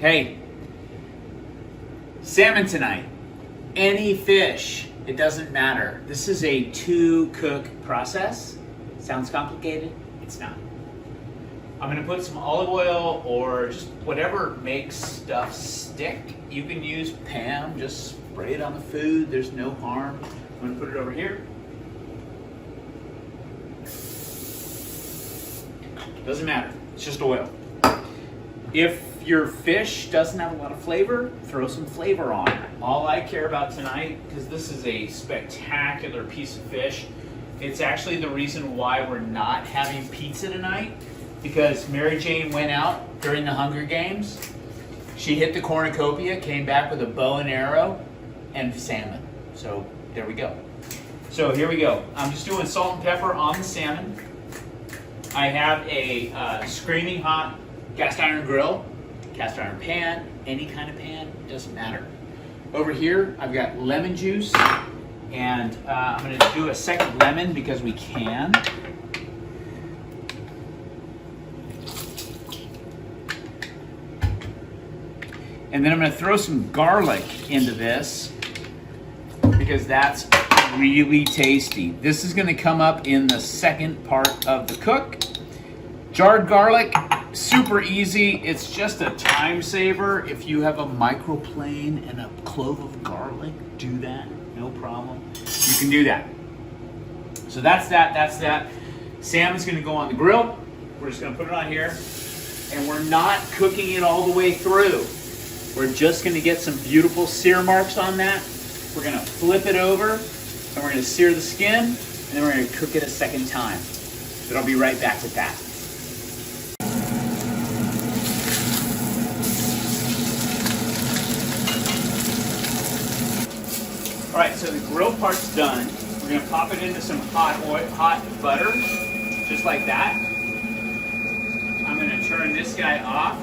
Hey, salmon tonight. Any fish, it doesn't matter. This is a 2-cook process. Sounds complicated? It's not. I'm gonna put some olive oil or just whatever makes stuff stick. You can use Pam, just spray it on the food. There's no harm. I'm gonna put it over here. Doesn't matter, it's just oil. If your fish doesn't have a lot of flavor, throw some flavor on it. All I care about tonight, because this is a spectacular piece of fish, it's actually the reason why we're not having pizza tonight, because Mary Jane went out during the Hunger Games. She hit the cornucopia, came back with a bow and arrow, and salmon. So there we go. So here we go. I'm just doing salt and pepper on the salmon. I have a screaming hot cast iron grill, cast iron pan, any kind of pan, doesn't matter. Over here, I've got lemon juice, and I'm gonna do a second lemon because we can. And then I'm gonna throw some garlic into this because that's really tasty. This is gonna come up in the second part of the cook. Jarred garlic, super easy. It's just a time saver. If you have a microplane and a clove of garlic, do that, no problem. You can do that. So that's that. Salmon's gonna go on the grill. We're just gonna put it on here. And we're not cooking it all the way through. We're just gonna get some beautiful sear marks on that. We're gonna flip it over, and we're gonna sear the skin, and then we're gonna cook it a second time. But I'll be right back with that. All right, so the grill part's done. We're gonna pop it into some hot butter, just like that. I'm gonna turn this guy off.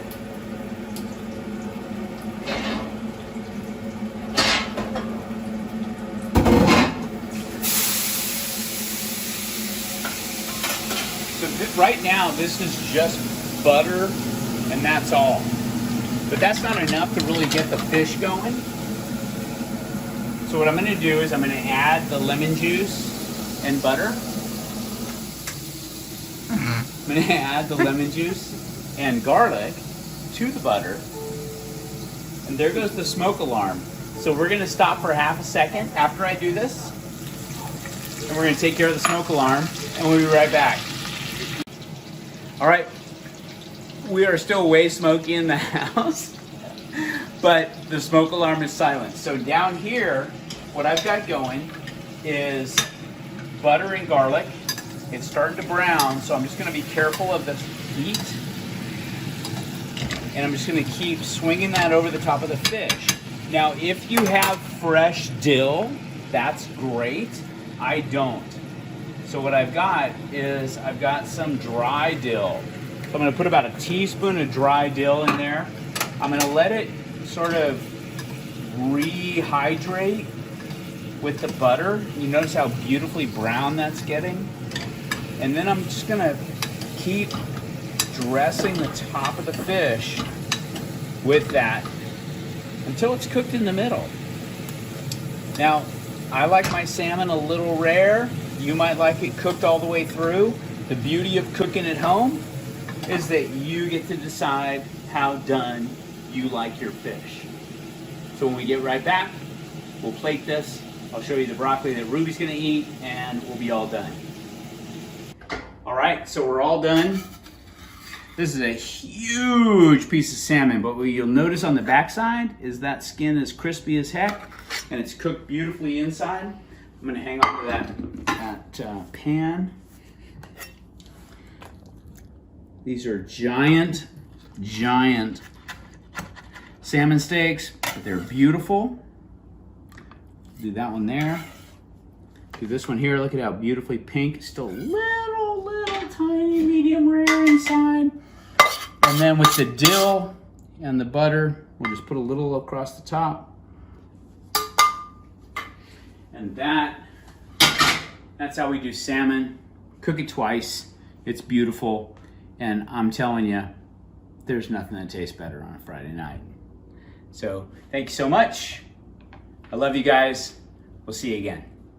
So right now, this is just butter, and that's all. But that's not enough to really get the fish going. So what I'm gonna do is I'm gonna add the lemon juice and butter. I'm gonna add the lemon juice and garlic to the butter. And there goes the smoke alarm. So we're gonna stop for half a second after I do this. And we're gonna take care of the smoke alarm, and we'll be right back. All right, we are still way smoky in the house, but the smoke alarm is silent. So down here, what I've got going is butter and garlic. It's starting to brown, so I'm just gonna be careful of the heat. And I'm just gonna keep swinging that over the top of the fish. Now, if you have fresh dill, that's great. I don't. So what I've got is I've got some dry dill. So I'm gonna put about a teaspoon of dry dill in there. I'm gonna let it sort of rehydrate with the butter. You notice how beautifully brown that's getting? And then I'm just gonna keep dressing the top of the fish with that until it's cooked in the middle. Now, I like my salmon a little rare. You might like it cooked all the way through. The beauty of cooking at home is that you get to decide how done you like your fish. So when we get right back, we'll plate this. I'll show you the broccoli that Ruby's gonna eat, and we'll be all done. All right, so we're all done. This is a huge piece of salmon, but what you'll notice on the backside is that skin is crispy as heck, and it's cooked beautifully inside. I'm gonna hang on to that pan. These are giant salmon steaks, but they're beautiful. Do that one there. Do this one here. Look at how beautifully pink. It's still little tiny medium rare inside. And then with the dill and the butter, we'll just put a little across the top. And that's how we do salmon. Cook it twice. It's beautiful. And I'm telling you, there's nothing that tastes better on a Friday night. So thank you so much. I love you guys. We'll see you again.